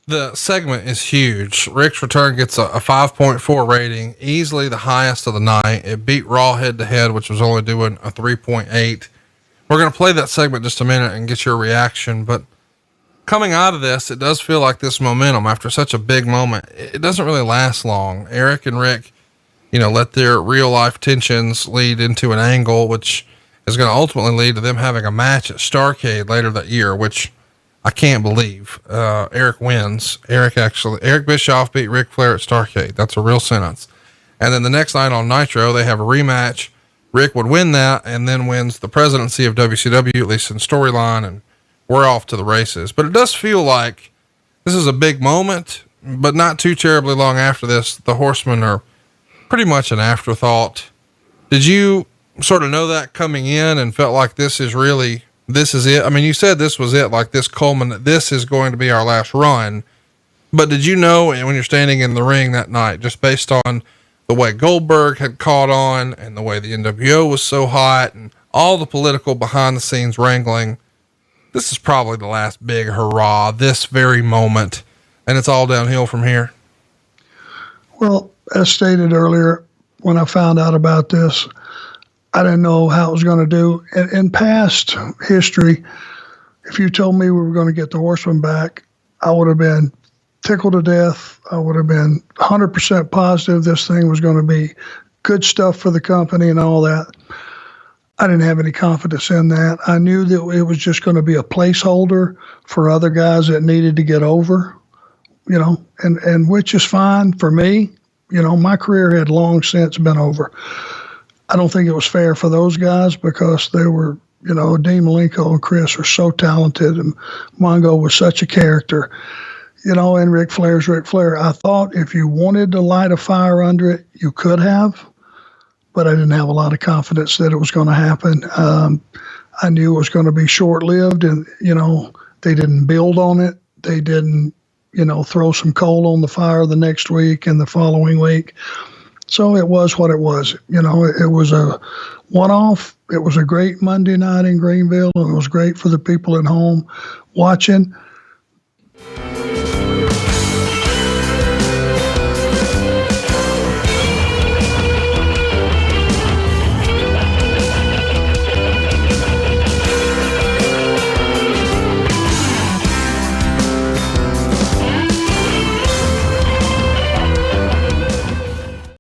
The segment is huge. Rick's return gets a 5.4 rating, easily the highest of the night. It beat Raw head to head, which was only doing a 3.8. We're going to play that segment just a minute and get your reaction. But coming out of this, it does feel like this momentum after such a big moment, it doesn't really last long. Eric and Rick, let their real life tensions lead into an angle, which is going to ultimately lead to them having a match at Starrcade later that year, which I can't believe. Eric wins. Eric Bischoff beat Ric Flair at Starrcade. That's a real sentence. And then the next night on Nitro, they have a rematch. Rick would win that and then wins the presidency of WCW, at least in storyline, and we're off to the races. But it does feel like this is a big moment, but not too terribly long after this, the Horsemen are pretty much an afterthought. Did you sort of know that coming in and felt like this is it? I mean, you said this was it, like this is going to be our last run, but did you know when you're standing in the ring that night, just based on the way Goldberg had caught on and the way the NWO was so hot and all the political behind the scenes wrangling, this is probably the last big hurrah, this very moment, and it's all downhill from here? Well, as stated earlier, when I found out about this, I didn't know how it was going to do. In past history, if you told me we were going to get the Horsemen back, I would have been tickled to death. I would have been 100% positive this thing was going to be good stuff for the company and all that. I didn't have any confidence in that. I knew that it was just going to be a placeholder for other guys that needed to get over, and which is fine for me. My career had long since been over. I don't think it was fair for those guys because they were, Dean Malenko and Chris are so talented, and Mongo was such a character, and Ric Flair's Ric Flair. I thought if you wanted to light a fire under it, you could have, but I didn't have a lot of confidence that it was going to happen. I knew it was going to be short-lived, and, they didn't build on it. They didn't, throw some coal on the fire the next week and the following week. So it was what it was. It was a one-off. It was a great Monday night in Greenville, and it was great for the people at home watching.